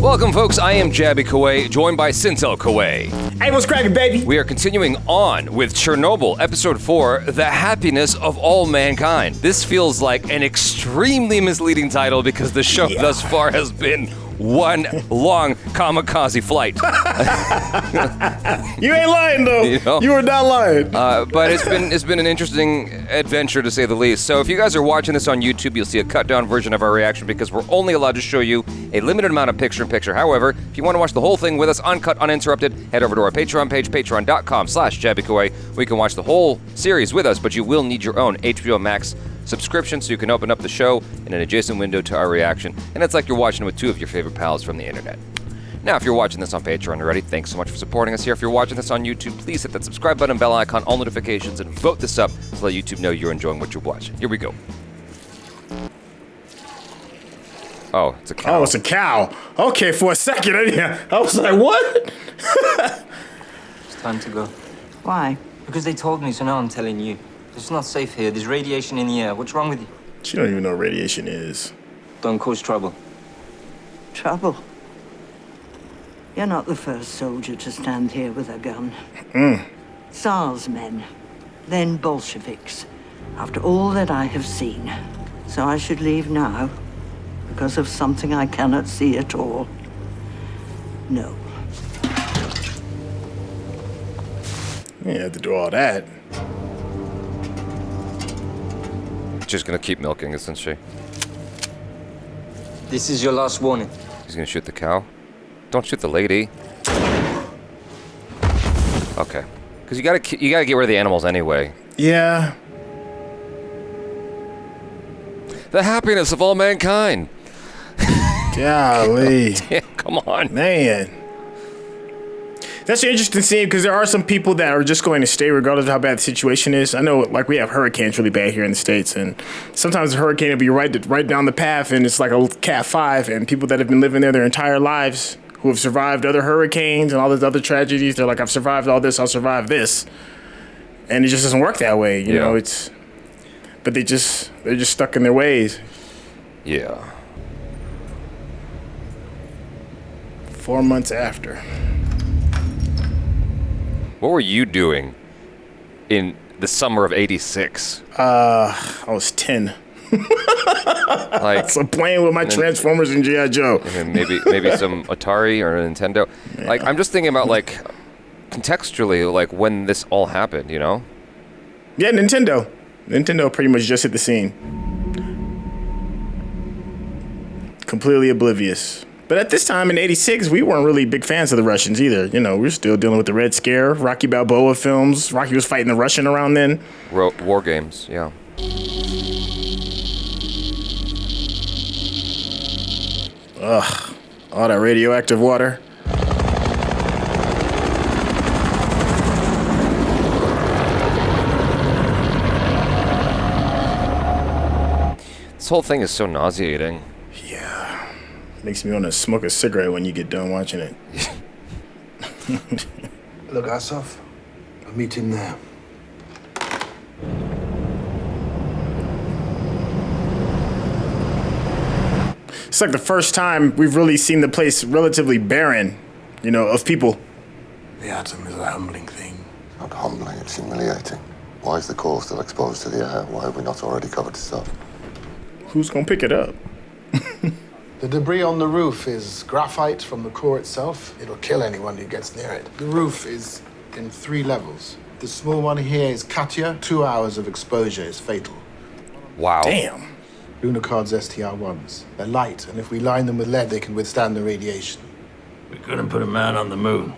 Welcome, folks. I am Jaby Koay, joined by SYNTELL Koay. Hey, what's cracking, baby? We are continuing on with Chernobyl, Episode 4, The Happiness of All Mankind. This feels like an extremely misleading title because the show thus far has been one long kamikaze flight. You ain't lying, though. You were not lying. But it's been an interesting adventure, to say the least. So if you guys are watching this on YouTube, you'll see a cut-down version of our reaction because we're only allowed to show you a limited amount of picture-in-picture. However, if you want to watch the whole thing with us, uncut, uninterrupted, head over to our Patreon page, patreon.com/JabyKoay. We can watch the whole series with us, but you will need your own HBO Max subscription so you can open up the show in an adjacent window to our reaction, and it's like you're watching with two of your favorite pals from the internet. Now, if you're watching this on Patreon already, thanks so much for supporting us here. If you're watching this on YouTube, please hit that subscribe button, bell icon, all notifications, and vote this up to let YouTube know you're enjoying what you're watching. Here we go. Oh, it's a cow. Oh, it's a cow. Okay, for a second, I was like, what? It's time to go. Why? Because they told me, so now I'm telling you. It's not safe here. There's radiation in the air. What's wrong with you? She don't even know what radiation is. Don't cause trouble. Trouble? You're not the first soldier to stand here with a gun. Tsar's men, then Bolsheviks. After all that I have seen. So I should leave now because of something I cannot see at all. No. You have to do all that. Just gonna keep milking, isn't she? This is your last warning. He's gonna shoot the cow. Don't shoot the lady. Okay, because you gotta get rid of the animals anyway. Yeah. The happiness of all mankind. Golly. Damn, come on, man. That's an interesting scene because there are some people that are just going to stay regardless of how bad the situation is. I know, like, we have hurricanes really bad here in the States, and sometimes the hurricane will be right down the path, and it's like a Cat 5, and people that have been living there their entire lives who have survived other hurricanes and all these other tragedies, they're like, I've survived all this, I'll survive this. And it just doesn't work that way, you know, but they're just stuck in their ways. Yeah. 4 months after. What were you doing in the summer of '86? I was 10. Like, so playing with my Transformers and G.I. Joe. And maybe some Atari or Nintendo. Yeah. Like, I'm just thinking about, like, contextually, like, when this all happened, you know? Yeah, Nintendo. Nintendo pretty much just hit the scene. Completely oblivious. But at this time in '86, we weren't really big fans of the Russians either. You know, we were still dealing with the Red Scare, Rocky Balboa films. Rocky was fighting the Russian around then. War games, yeah. Ugh, all that radioactive water. This whole thing is so nauseating. Yeah. Makes me want to smoke a cigarette when you get done watching it. Look, Asaf, I'll meet him there. It's like the first time we've really seen the place relatively barren, you know, of people. The atom is a humbling thing. Not humbling, it's humiliating. Why is the core still exposed to the air? Why have we not already covered this up? Who's gonna pick it up? The debris on the roof is graphite from the core itself. It'll kill anyone who gets near it. The roof is in 3 levels. The small one here is Katya. 2 hours of exposure is fatal. Wow. Damn. Lunacard's STR-1s. They're light, and if we line them with lead, they can withstand the radiation. We couldn't put a man on the moon.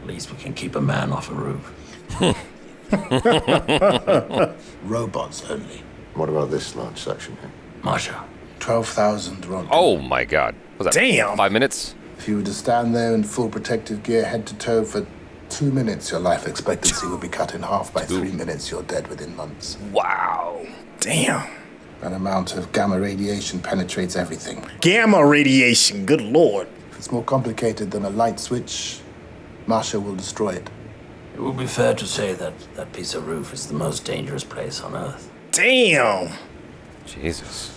At least we can keep a man off a roof. Robots only. What about this large section here? Masha. 12,000 Ron. Oh my God. Was that Damn. 5 minutes? If you were to stand there in full protective gear, head to toe, for 2 minutes, your life expectancy would be cut in half. By 3 minutes, you're dead within months. Wow. Damn. An amount of gamma radiation penetrates everything. Gamma radiation, good lord. If it's more complicated than a light switch, Masha will destroy it. It would be fair to say that that piece of roof is the most dangerous place on Earth. Damn. Jesus.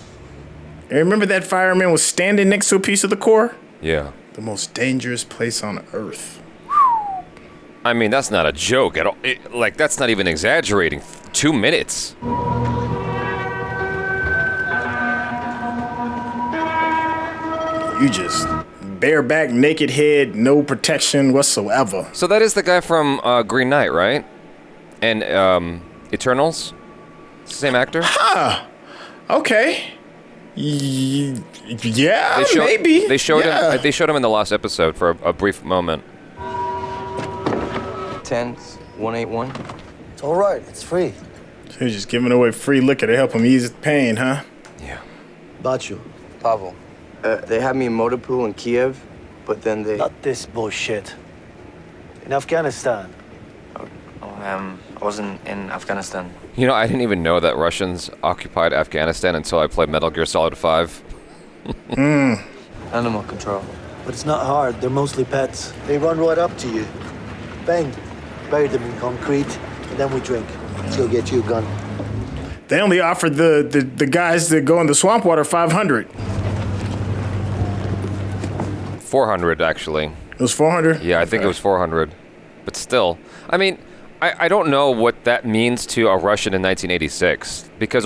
And remember that fireman was standing next to a piece of the core? Yeah. The most dangerous place on Earth. I mean, that's not a joke at all. Like, that's not even exaggerating. 2 minutes. You just bareback, naked head, no protection whatsoever. So that is the guy from Green Knight, right? And Eternals? Same actor? Okay. Yeah, maybe. They showed him. They showed him in the last episode for a brief moment. 10181. It's all right. It's free. So he's just giving away free liquor to help him ease the pain, huh? Yeah. Bachu. Pavel. They had me in motor pool in Kiev, but then they... Not this bullshit. In Afghanistan. I wasn't in Afghanistan. You know, I didn't even know that Russians occupied Afghanistan until I played Metal Gear Solid 5. Animal control. But it's not hard. They're mostly pets. They run right up to you. Bang. Bury them in concrete, and then we drink. Let's go get you a gun. They only offered the guys that go in the swamp water 500. 400, actually. It was 400? Yeah, I think it was 400. But still, I mean, I don't know what that means to a Russian in 1986. Because,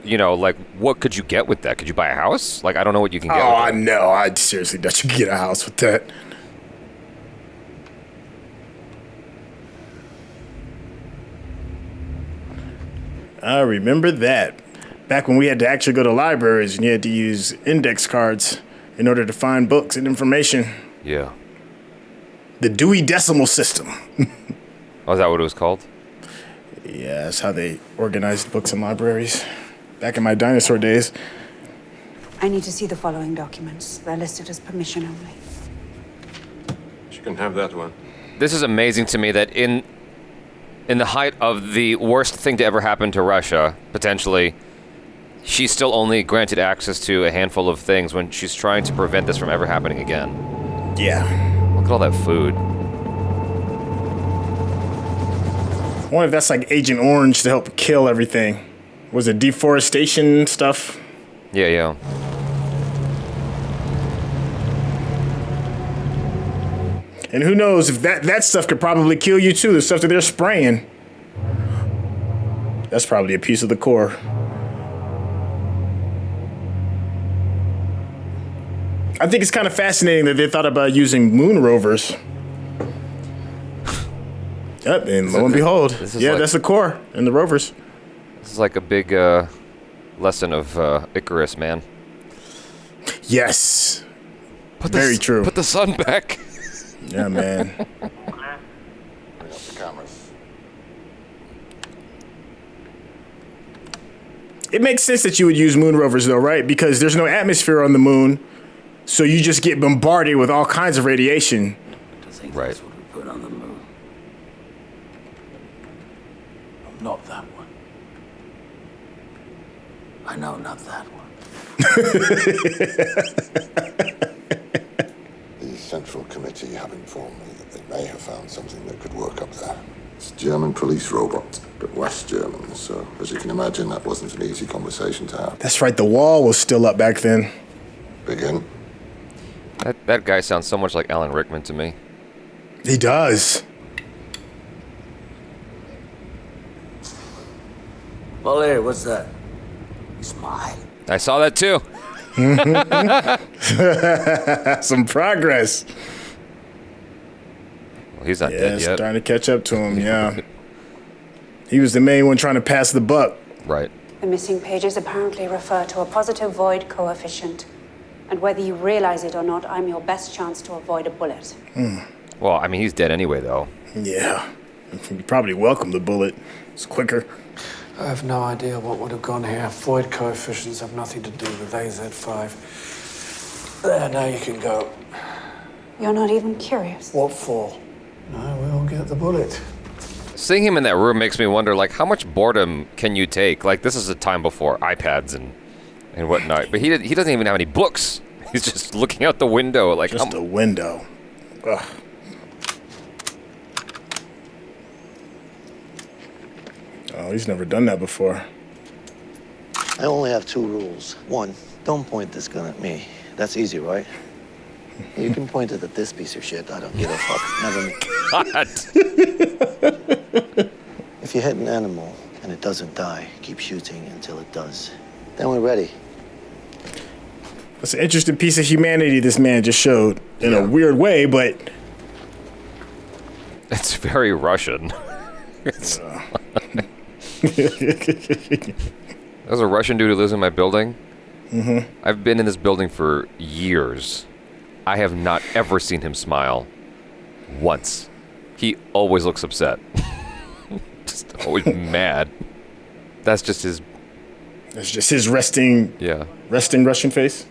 you know, like, what could you get with that? Could you buy a house? Like, I don't know what you can get with I that. know. I seriously doubt you can get a house with that. I remember that. Back when we had to actually go to libraries and you had to use index cards in order to find books and information. Yeah. The Dewey Decimal System. Oh, is that what it was called? Yeah, that's how they organized books in libraries. Back in my dinosaur days. I need to see the following documents. They're listed as permission only. You can have that one. This is amazing to me that in the height of the worst thing to ever happen to Russia, potentially, she's still only granted access to a handful of things when she's trying to prevent this from ever happening again. Yeah. Look at all that food. I wonder if that's like Agent Orange to help kill everything. Was it deforestation stuff? Yeah, yeah. And who knows if that stuff could probably kill you too, the stuff that they're spraying. That's probably a piece of the core. I think it's kind of fascinating that they thought about using moon rovers. Yep, and lo and behold, yeah, that's the core and the rovers. This is like a big lesson of Icarus, man. Yes. Very true. Put the sun back. Yeah, man. Bring up the cameras. It makes sense that you would use moon rovers, though, right? Because there's no atmosphere on the moon, so you just get bombarded with all kinds of radiation. Right. That's what we put on the moon. Not that one. I know, not that one. The Central Committee have informed me that they may have found something that could work up there. It's a German police robot, but West German, so as you can imagine, that wasn't an easy conversation to have. That's right, the wall was still up back then. Begin. That guy sounds so much like Alan Rickman to me. He does. Valer, what's that? Smile. I saw that too. Some progress. Well, he's not dead yet. Starting to catch up to him, yeah. He was the main one trying to pass the buck. Right. The missing pages apparently refer to a positive void coefficient. And whether you realize it or not, I'm your best chance to avoid a bullet. Well, I mean, he's dead anyway, though. Yeah. You probably welcome the bullet. It's quicker. I have no idea what would have gone here. Void coefficients have nothing to do with AZ5. There, now you can go. You're not even curious. What for? No, we'll get the bullet. Seeing him in that room makes me wonder, like, how much boredom can you take? Like, this is a time before iPads and whatnot. But he doesn't even have any books. He's just looking out the window. Like, just a window. Ugh. Oh, he's never done that before. I only have two rules. One, don't point this gun at me. That's easy, right? You can point it at this piece of shit. I don't give a fuck. Never mind. If you hit an animal and it doesn't die, keep shooting until it does. Then we're ready. That's an interesting piece of humanity this man just showed in a weird way, but it's very Russian. There's a Russian dude who lives in my building. Mm-hmm. I've been in this building for years. I have not ever seen him smile once. He always looks upset. Just always mad. That's just his resting Russian face.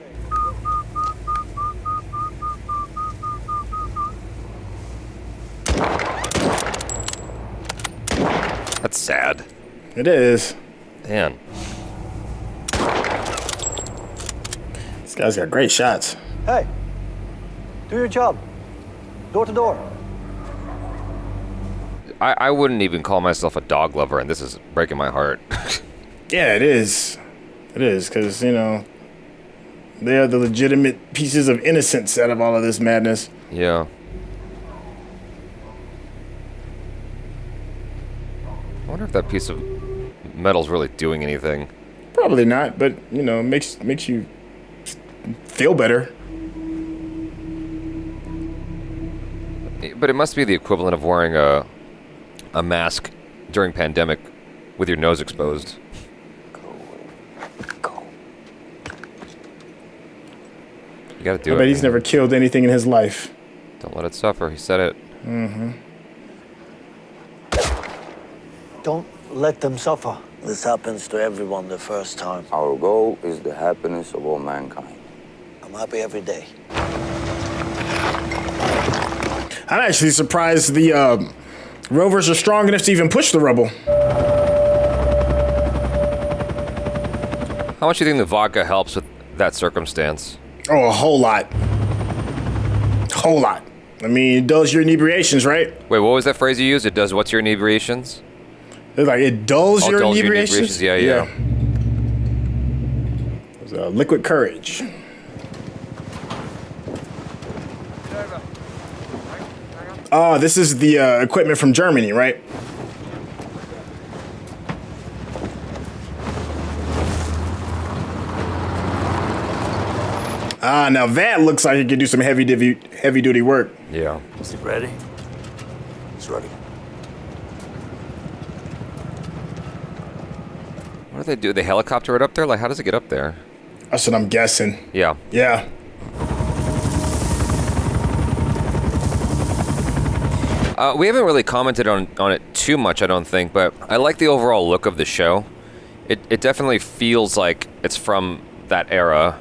That's sad. It is. Man. This guy's got great shots. Hey, do your job. Door to door. I wouldn't even call myself a dog lover, and this is breaking my heart. Yeah, it is. It is, because, you know, they are the legitimate pieces of innocence out of all of this madness. Yeah. I wonder if that piece of metal's really doing anything. Probably not, but, you know, makes you feel better. But it must be the equivalent of wearing a mask during pandemic with your nose exposed. You gotta do it. I bet he's never killed anything in his life. Don't let it suffer. He said it. Mm-hmm. Don't let them suffer. This happens to everyone the first time. Our goal is the happiness of all mankind. I'm happy every day. I'm actually surprised the rovers are strong enough to even push the rubble. How much do you think the vodka helps with that circumstance? Oh, a whole lot. Whole lot. I mean, it dulls your inebriations, right? Wait, what was that phrase you used? It does what's your inebriations? It's like, it dulls your dulls inebriations? Yeah. It was liquid courage. Oh, this is the equipment from Germany, right? Ah, now that looks like it could do some heavy duty work. Yeah. Is it ready? It's ready. What do they do? They helicopter it up there? Like, how does it get up there? That's what I'm guessing. Yeah. Yeah. We haven't really commented on it too much, I don't think, but I like the overall look of the show. It definitely feels like it's from that era.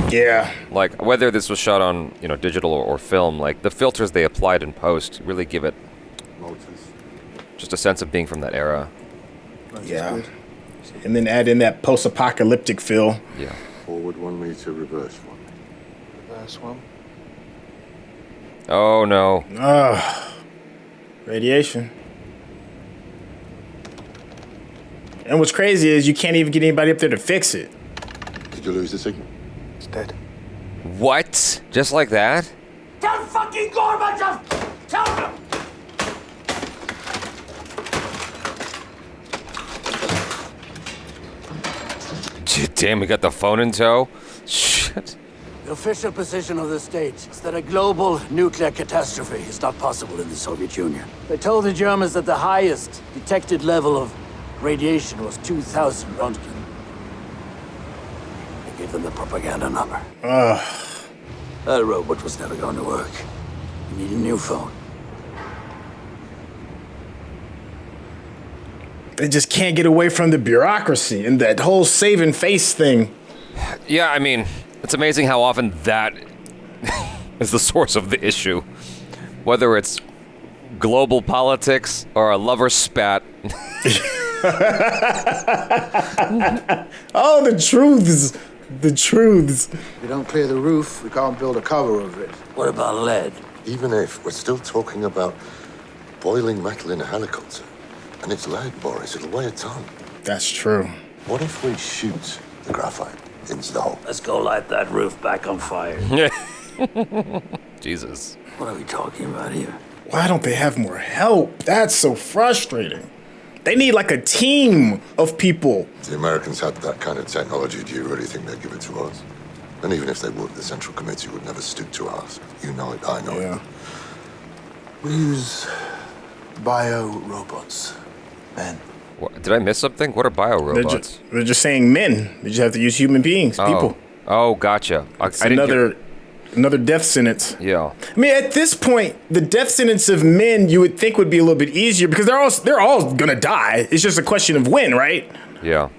Yeah. Like, whether this was shot on, you know, digital or film, like, the filters they applied in post really give it just a sense of being from that era. Yeah. And then add in that post-apocalyptic feel. Yeah. Forward 1 meter, reverse 1. Reverse 1. Oh, no. Radiation. And what's crazy is you can't even get anybody up there to fix it. Did you lose the signal? It's dead. What? Just like that? Tell fucking Gorbachev! Tell him! Damn, we got the phone in tow? Shit. The official position of the state is that a global nuclear catastrophe is not possible in the Soviet Union. They told the Germans that the highest detected level of radiation was 2,000 Roentgen. They gave them the propaganda number. That robot was never going to work. You need a new phone. They just can't get away from the bureaucracy and that whole saving face thing. Yeah, I mean, it's amazing how often that is the source of the issue. Whether it's global politics or a lover spat. Oh, the truths. The truths. If we don't clear the roof, we can't build a cover over it. What about lead? Even if we're still talking about boiling metal in a helicopter, and it's lead, Boris, it'll weigh a ton. That's true. What if we shoot the graphite? into the hole. Let's go light that roof back on fire. Jesus. What are we talking about here? Why don't they have more help? That's so frustrating. They need like a team of people. If the Americans had that kind of technology, do you really think they'd give it to us? And even if they would, the Central Committee would never stoop to us. You know it, I know it. We use bio-robots, men. What, did I miss something? What are bio-robots? They're just saying men. They just have to use human beings, people. Oh, gotcha. It's another death sentence. Yeah. I mean, at this point, the death sentence of men you would think would be a little bit easier because they're all gonna die. It's just a question of when, right? Yeah.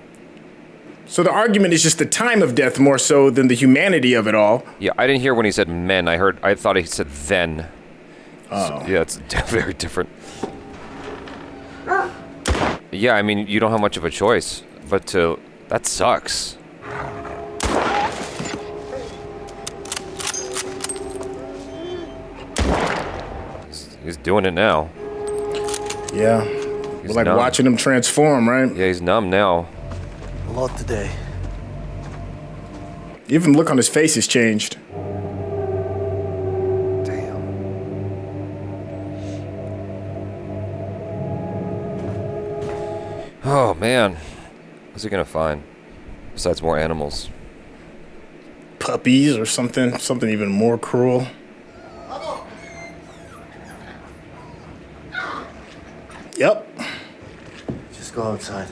So the argument is just the time of death more so than the humanity of it all. Yeah, I didn't hear when he said men. I thought he said then. Oh. So, yeah, it's very different. Yeah, I mean, you don't have much of a choice, but that sucks. He's doing it now. Yeah. We're like numb. watching him transform, right? Yeah, he's numb now. A lot today. Even the look on his face has changed. Oh, man. What's he gonna find? Besides more animals. Puppies or something. Something even more cruel. Yep. Just go outside.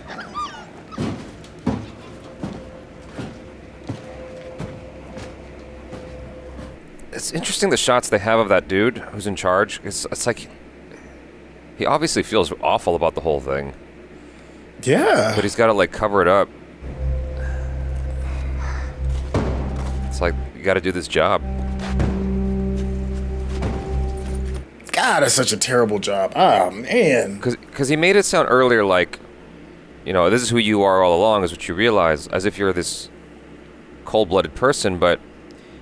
It's interesting the shots they have of that dude who's in charge. It's like he obviously feels awful about the whole thing. Yeah. But he's got to like cover it up. It's like you got to do this job. God, that's such a terrible job. Oh, man. Because he made it sound earlier like, you know, this is who you are all along, is what you realize, as if you're this cold-blooded person, but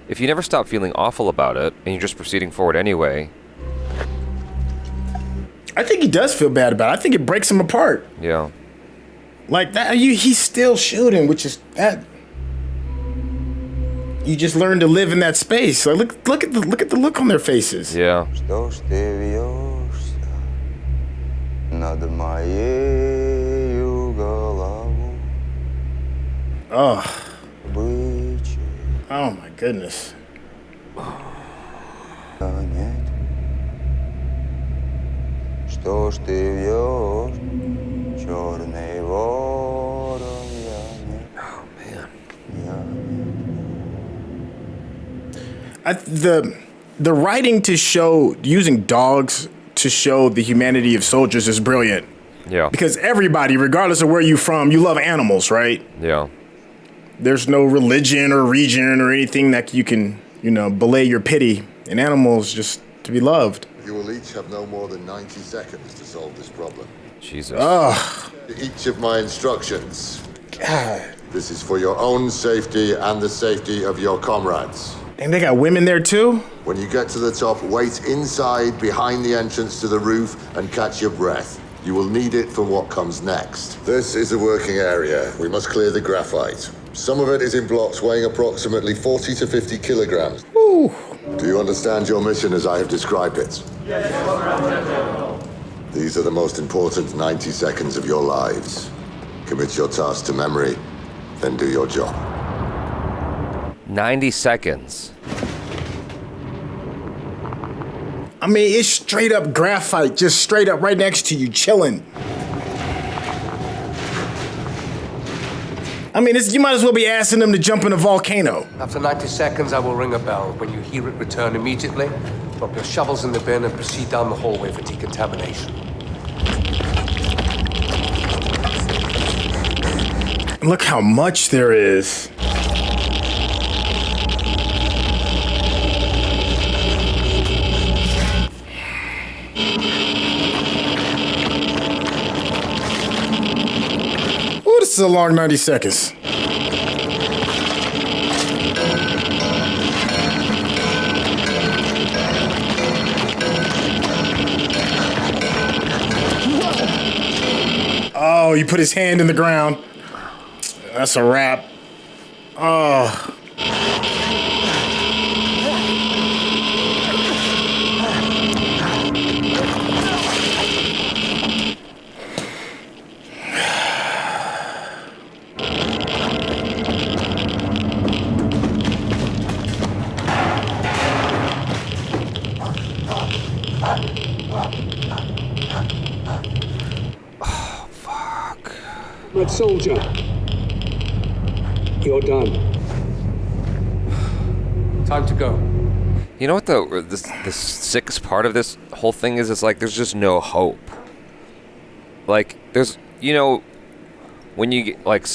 if you never stop feeling awful about it, and you're just proceeding forward anyway... I think he does feel bad about it. I think it breaks him apart. Yeah. Like, that, he's still shooting, which is... that. You just learn to live in that space. Like, look at the look on their faces. Yeah. Oh. Oh my goodness. Что ж ты вьешь, черный ворон, Oh, man. The writing to show, using dogs to show the humanity of soldiers is brilliant. Yeah. Because everybody, regardless of where you're from, you love animals, right? Yeah. There's no religion or region or anything that you can, belay your pity in animals just to be loved. You will each have no more than 90 seconds to solve this problem. Jesus. Ugh. Each of my instructions. God. This is for your own safety and the safety of your comrades. And they got women there too? When you get to the top, wait inside behind the entrance to the roof and catch your breath. You will need it for what comes next. This is a working area. We must clear the graphite. Some of it is in blocks weighing approximately 40 to 50 kilograms. Ooh. Do you understand your mission as I have described it? Yes. These are the most important 90 seconds of your lives. Commit your task to memory, then do your job. 90 seconds. I mean, it's straight up graphite, just straight up right next to you, chilling. I mean, you might as well be asking them to jump in a volcano. After 90 seconds, I will ring a bell. When you hear it, return immediately. Drop your shovels in the bin and proceed down the hallway for decontamination. Look how much there is. Ooh, this is a long 90 seconds. Oh, you put his hand in the ground. That's a wrap. Oh. Oh, fuck. Red Soldier, you're done. Time to go. You know what the sickest part of this whole thing is? It's like there's just no hope. Like there's, you know, when you get, like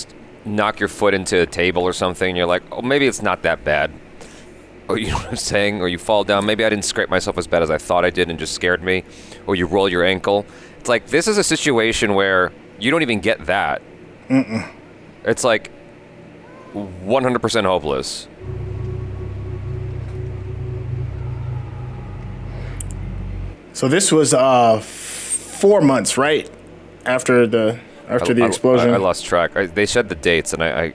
knock your foot into a table or something, you're like, oh, maybe it's not that bad. Or you know what I'm saying? Or you fall down. Maybe I didn't scrape myself as bad as I thought I did and just scared me. Or you roll your ankle. It's like this is a situation where you don't even get that. Mm-mm. It's like 100% hopeless. So this was 4 months, right? After the explosion. I lost track. They said the dates, and I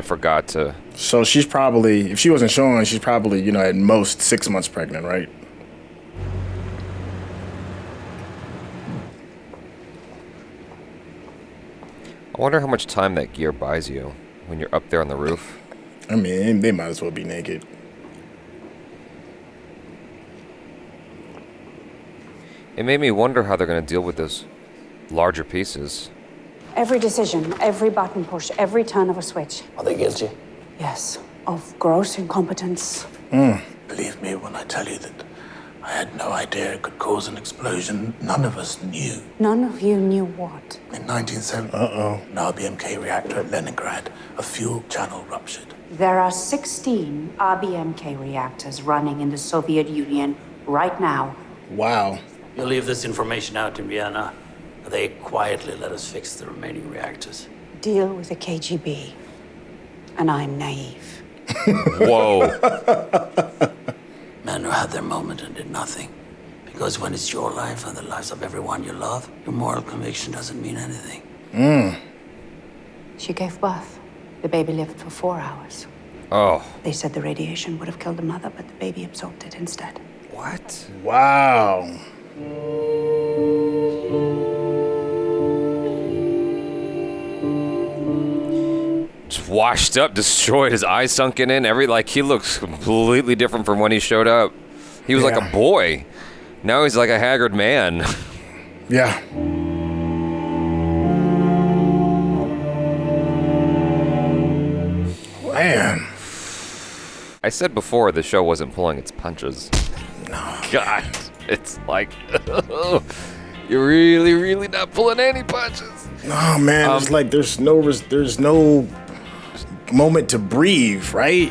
forgot to. So she's probably, if she wasn't showing, she's probably, you know, at most 6 months pregnant, right? I wonder how much time that gear buys you when you're up there on the roof. I mean, they might as well be naked. It made me wonder how they're going to deal with those larger pieces. Every decision, every button push, every turn of a switch. Are they guilty? Yes, of gross incompetence. Believe me when I tell you that I had no idea it could cause an explosion. None of us knew. None of you knew what? In 1970, an RBMK reactor at Leningrad, a fuel channel ruptured. There are 16 RBMK reactors running in the Soviet Union right now. Wow. You'll leave this information out in Vienna. They quietly let us fix the remaining reactors. Deal with the KGB. And I'm naive. Whoa. Men who had their moment and did nothing. Because when it's your life and the lives of everyone you love, your moral conviction doesn't mean anything. She gave birth. The baby lived for 4 hours. Oh. They said the radiation would have killed the mother, but the baby absorbed it instead. What? Wow. Just washed up, destroyed, his eyes sunken in. He looks completely different from when he showed up. He was like a boy. Now he's like a haggard man. Yeah. Man. I said before the show wasn't pulling its punches. No. God, it's like, you're really, really not pulling any punches. Oh man, it's like there's no moment to breathe, right?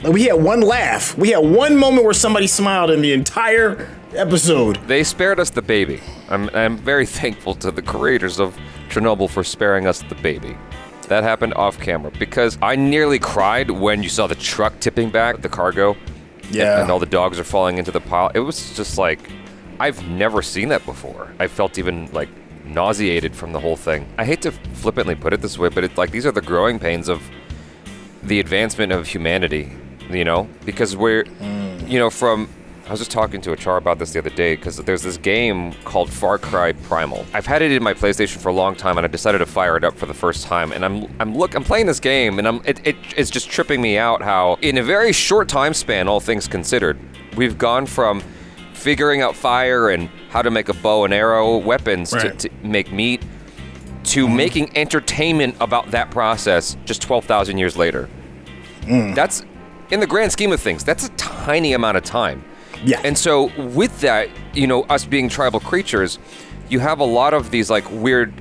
Like we had one laugh. We had one moment where somebody smiled in the entire episode. They spared us the baby. I'm very thankful to the creators of Chernobyl for sparing us the baby. That happened off camera because I nearly cried when you saw the truck tipping back, the cargo. Yeah. And all the dogs are falling into the pile. It was just like, I've never seen that before. I felt even like nauseated from the whole thing. I hate to flippantly put it this way, but it's like these are the growing pains of the advancement of humanity, you know? Because we're, you know, I was just talking to a char about this the other day because there's this game called Far Cry Primal. I've had it in my PlayStation for a long time, and I decided to fire it up for the first time. And I'm playing this game, and it's just tripping me out how in a very short time span, all things considered, we've gone from figuring out fire and how to make a bow and arrow weapons to make meat to making entertainment about that process just 12,000 years later. That's, in the grand scheme of things, that's a tiny amount of time. Yeah. And so with that, you know, us being tribal creatures, you have a lot of these like weird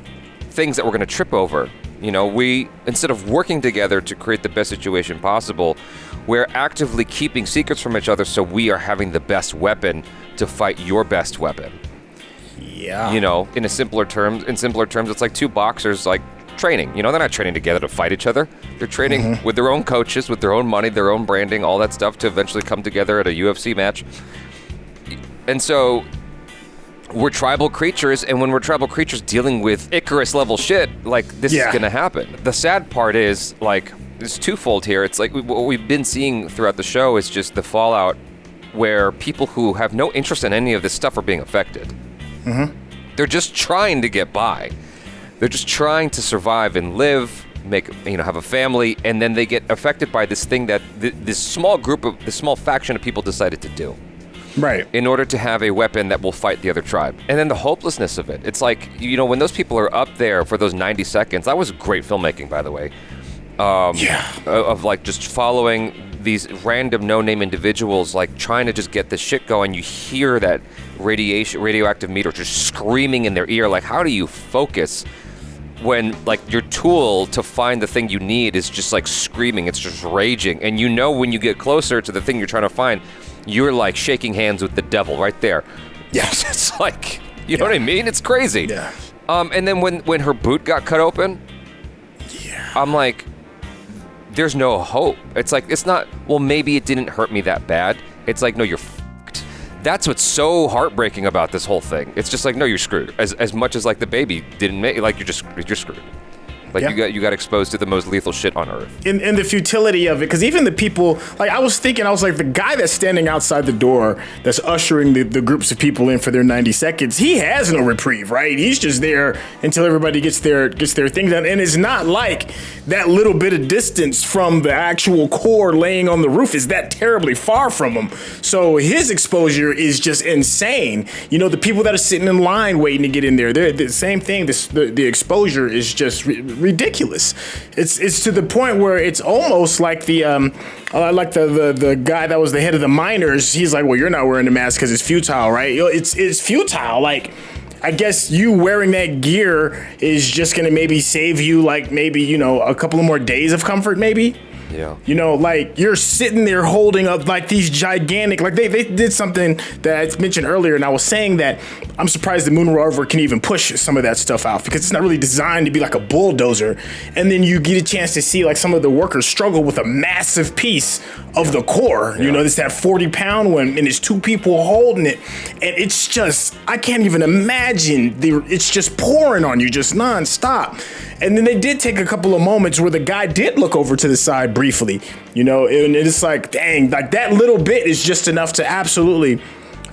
things that we're going to trip over. You know, we, instead of working together to create the best situation possible, we're actively keeping secrets from each other so we are having the best weapon to fight your best weapon. Yeah. You know, in simpler terms, it's like two boxers like training. You know, they're not training together to fight each other. They're training with their own coaches, with their own money, their own branding, all that stuff to eventually come together at a UFC match. And so we're tribal creatures, and when we're tribal creatures dealing with Icarus level shit, like this is gonna happen. The sad part is, like, it's twofold here. It's like what we've been seeing throughout the show is just the fallout where people who have no interest in any of this stuff are being affected. Mm-hmm. They're just trying to get by. They're just trying to survive and live, have a family, and then they get affected by this thing that this small faction of people decided to do. Right. In order to have a weapon that will fight the other tribe. And then the hopelessness of it. It's like, when those people are up there for those 90 seconds, that was great filmmaking, by the way. Of like just following these random no-name individuals, like trying to just get this shit going. You hear that radioactive meter just screaming in their ear. Like, how do you focus when like your tool to find the thing you need is just like screaming? It's just raging. And when you get closer to the thing you're trying to find, you're like shaking hands with the devil right there. Yes. It's like, you know what I mean? It's crazy. Yeah. And then when her boot got cut open, I'm like, there's no hope. It's like, it's not, well, maybe it didn't hurt me that bad. It's like, no, you're fucked. That's what's so heartbreaking about this whole thing. It's just like, no, you're screwed. As much as like the baby didn't make, like you're screwed. Like you got exposed to the most lethal shit on Earth. And the futility of it, because even the people, like I was like, the guy that's standing outside the door that's ushering the groups of people in for their 90 seconds, he has no reprieve, right? He's just there until everybody gets their thing done. And it's not like that little bit of distance from the actual core laying on the roof is that terribly far from him. So his exposure is just insane. The people that are sitting in line waiting to get in there, they're the same thing. The exposure is just ridiculous. It's to the point where it's almost like the guy that was the head of the miners. He's like, well, you're not wearing a mask because it's futile, right? It's futile. Like, I guess you wearing that gear is just gonna maybe save you like maybe a couple of more days of comfort, maybe. Yeah. Like you're sitting there holding up like these gigantic, like they did something that I mentioned earlier, and I was saying that I'm surprised the Moon Rover can even push some of that stuff out because it's not really designed to be like a bulldozer. And then you get a chance to see like some of the workers struggle with a massive piece of the core. Yeah. It's that 40-pound one, and it's two people holding it, and it's just, I can't even imagine. It's just pouring on you, just nonstop. And then they did take a couple of moments where the guy did look over to the side briefly, and it's like, dang, like that little bit is just enough to absolutely,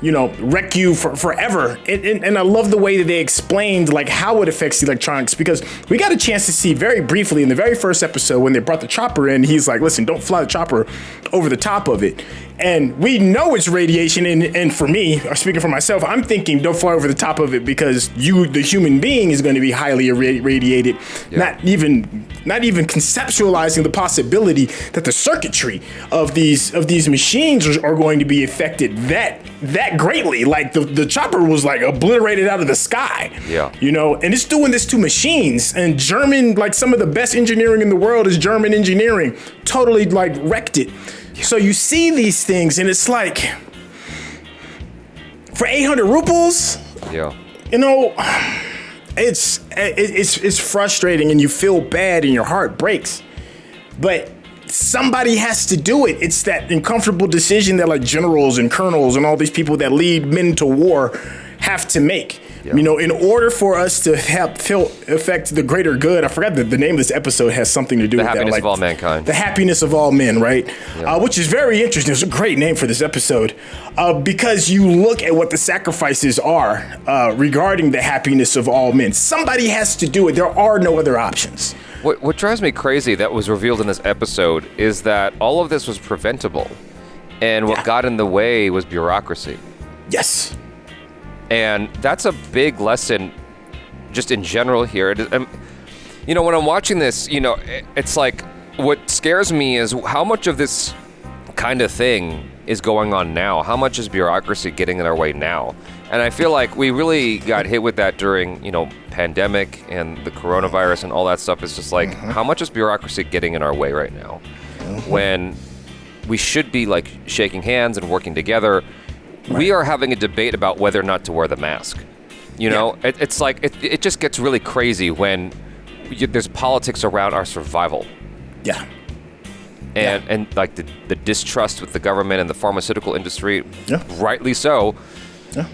wreck you forever. And I love the way that they explained like how it affects the electronics, because we got a chance to see very briefly in the very first episode when they brought the chopper in. He's like, listen, don't fly the chopper over the top of it. And we know it's radiation, and for me, speaking for myself, I'm thinking don't fly over the top of it because you, the human being, is going to be highly irradiated. Yeah. Not even conceptualizing the possibility that the circuitry of these machines are going to be affected that greatly. Like the chopper was like obliterated out of the sky. Yeah. And it's doing this to machines, and German, like some of the best engineering in the world is German engineering, totally like wrecked it. So you see these things, and it's like, for 800 rubles, it's frustrating, and you feel bad, and your heart breaks. But somebody has to do it. It's that uncomfortable decision that like generals and colonels and all these people that lead men to war have to make. Yeah. In order for us to affect the greater good, I forgot the name of this episode has something to do with that. The happiness of all mankind. The happiness of all men, right? Yeah. Which is very interesting. It's a great name for this episode because you look at what the sacrifices are regarding the happiness of all men. Somebody has to do it. There are no other options. What drives me crazy that was revealed in this episode is that all of this was preventable, and what got in the way was bureaucracy. Yes. And that's a big lesson just in general here. When I'm watching this, it's like what scares me is how much of this kind of thing is going on now. How much is bureaucracy getting in our way now? And I feel like we really got hit with that during, pandemic and the coronavirus and all that stuff. It's just like, how much is bureaucracy getting in our way right now? When we should be like shaking hands and working together. Right. We are having a debate about whether or not to wear the mask. It's like it just gets really crazy when there's politics around our survival. Yeah. And like the distrust with the government and the pharmaceutical industry, rightly so. Yeah.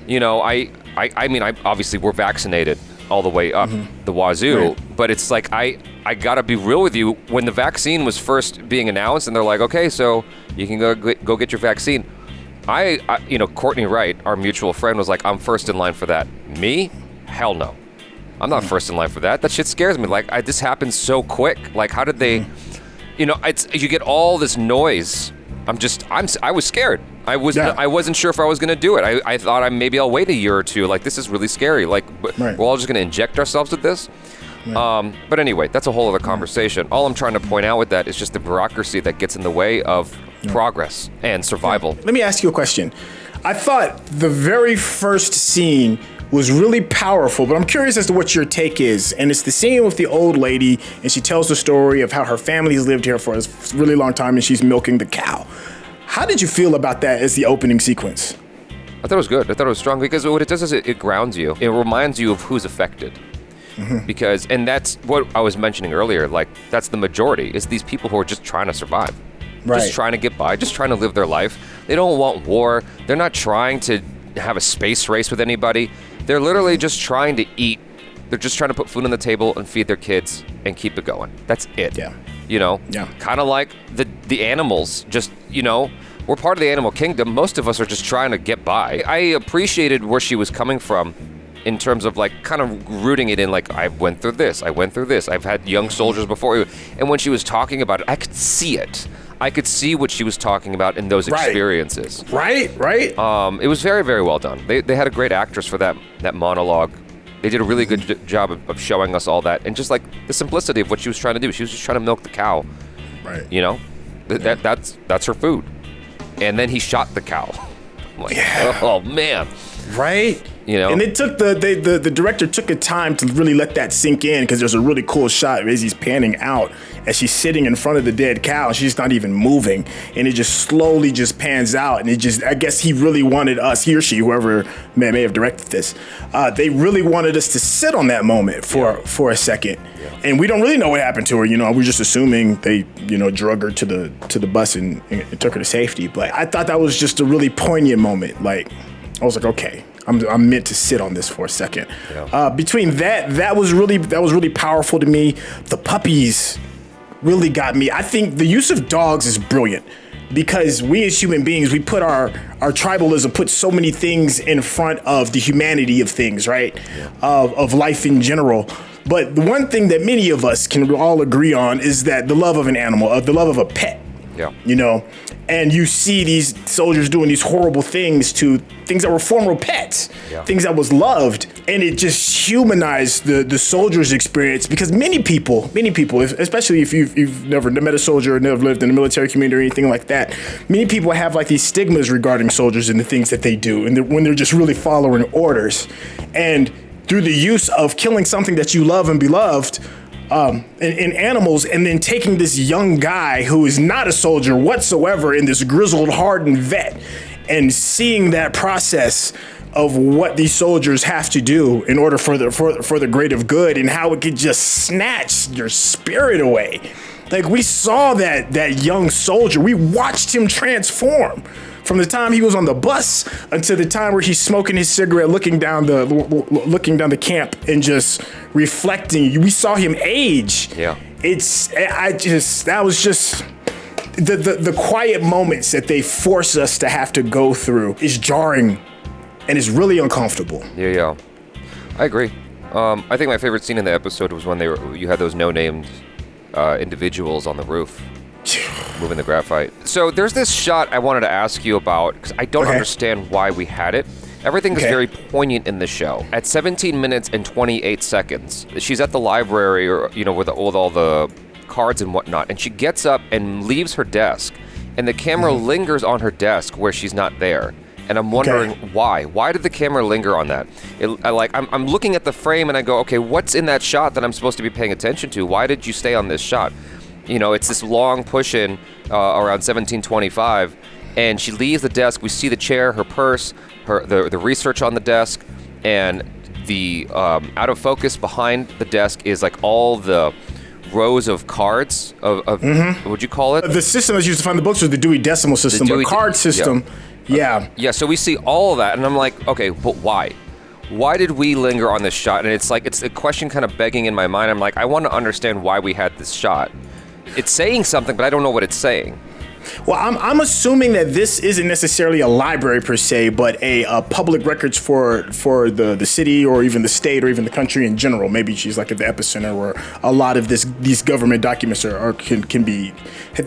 I mean, obviously we're vaccinated. all the way up the wazoo. Right. But it's like, I gotta be real with you. When the vaccine was first being announced, and they're like, okay, so you can go get your vaccine. I Courtney Wright, our mutual friend, was like, I'm first in line for that. Me? Hell no. I'm not first in line for that. That shit scares me. Like, this happened so quick. Like, how did they, you get all this noise. I was scared. I wasn't sure if I was going to do it. I thought maybe I'll wait a year or two. Like, this is really scary. Like, we're all just going to inject ourselves with this. Right. But anyway, that's a whole other conversation. All I'm trying to point out with that is just the bureaucracy that gets in the way of progress and survival. Let me ask you a question. I thought the very first scene was really powerful, but I'm curious as to what your take is. And it's the scene with the old lady, and she tells the story of how her family's lived here for a really long time, and she's milking the cow. How did you feel about that as the opening sequence? I thought it was good. I thought it was strong because what it does is it grounds you. It reminds you of who's affected. Because, and that's what I was mentioning earlier, like, that's the majority, is these people who are just trying to survive. Right. Just trying to get by, just trying to live their life. They don't want war. They're not trying to have a space race with anybody. They're literally just trying to eat. They're just trying to put food on the table and feed their kids and keep it going. That's it. Yeah. Kind of like the animals, just, we're part of the animal kingdom. Most of us are just trying to get by. I appreciated where she was coming from in terms of, like, kind of rooting it in, like, I went through this, I've had young soldiers before you. And when she was talking about it, I could see it. I could see what she was talking about in those experiences. Right. It was very, very well done. They had a great actress for that monologue. They did a really good job of showing us all that, and just, like, the simplicity of what she was trying to do. She was just trying to milk the cow. Right. That's her food. And then he shot the cow. I'm like, oh man. Right. And it took the director took a time to really let that sink in, because there's a really cool shot as he's panning out as she's sitting in front of the dead cow, and she's not even moving, and it just slowly just pans out, and I guess he really wanted us, he or she, whoever may have directed this, they really wanted us to sit on that moment for a second. And we don't really know what happened to her. We're just assuming they drug her to the bus and took her to safety. But I thought that was just a really poignant moment. Like, I was like, okay, I'm meant to sit on this for a second. Between that was really powerful to me. The puppies really got me. I think the use of dogs is brilliant, because we as human beings, we put our tribalism, put so many things in front of the humanity of things, right? Of life in general. But the one thing that many of us can all agree on is that the love of an animal, the love of a pet. And you see these soldiers doing these horrible things to things that were former pets, things that was loved, and it just humanized the soldier's experience, because many people, especially if you've never met a soldier or never lived in a military community or anything like that, many people have like these stigmas regarding soldiers and the things that they do, and when they're just really following orders. And through the use of killing something that you love and beloved, in animals, and then taking this young guy who is not a soldier whatsoever, in this grizzled, hardened vet, and seeing that process of what these soldiers have to do in order for the greater good, and how it could just snatch your spirit away. Like, we saw that young soldier, we watched him transform from the time he was on the bus until the time where he's smoking his cigarette, looking down the camp and just reflecting. We saw him age. Yeah. That was just the quiet moments that they force us to have to go through is jarring, and it's really uncomfortable. Yeah. I agree. I think my favorite scene in the episode was when you had those no-named individuals on the roof moving the graphite. So there's this shot I wanted to ask you about, because I don't understand why we had it. Everything is very poignant in the show. At 17 minutes and 28 seconds, she's at the library, or with all the cards and whatnot, and she gets up and leaves her desk, and the camera lingers on her desk where she's not there. And I'm wondering why. Why did the camera linger on that? I'm looking at the frame and I go, okay, what's in that shot that I'm supposed to be paying attention to? Why did you stay on this shot? It's this long push-in around 17:25, and she leaves the desk. We see the chair, her purse, the research on the desk, and the out of focus behind the desk is like all the rows of cards of what'd you call it? The system that's used to find the books was the Dewey Decimal System, but card system. Yeah. So we see all of that, and I'm like, okay, but why? why did we linger on this shot? And it's like, it's a question kind of begging in my mind. I'm like, I want to understand why we had this shot. It's saying something, but I don't know what it's saying. Well, I'm assuming that this isn't necessarily a library per se, but a public records for the city or even the state or even the country in general. Maybe she's like at the epicenter where a lot of these government documents can be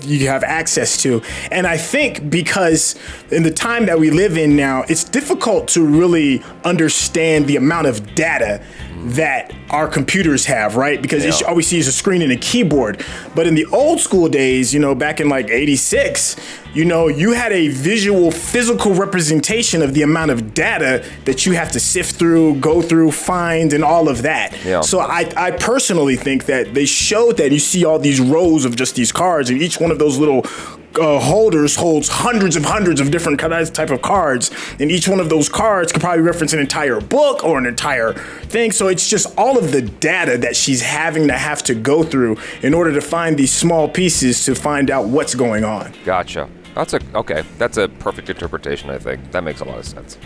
you have access to. And I think because in the time that we live in now, it's difficult to really understand the amount of data that our computers have, right? Because all we see is a screen and a keyboard. But in the old school days, back in like 86, you had a visual, physical representation of the amount of data that you have to sift through, go through, find, and all of that. Yeah. So I personally think that they showed that. You see all these rows of just these cards, and each one of those little holders holds hundreds of different type of cards, and each one of those cards could probably reference an entire book or an entire thing. So it's just all of the data that she's having to have to go through in order to find these small pieces to find out what's going on. Gotcha. That's a perfect interpretation, I think. That makes a lot of sense.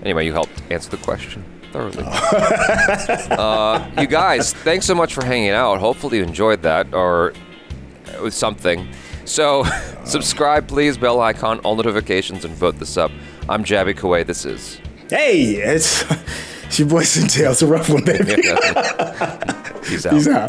Anyway, you helped answer the question thoroughly. You guys, thanks so much for hanging out. Hopefully you enjoyed that, or it was something. So, subscribe, please, bell icon, all notifications, and vote this up. I'm Jaby Koay. This is... Hey, it's your boy SYNTELL. It's a rough one, baby. Peace out. Peace out.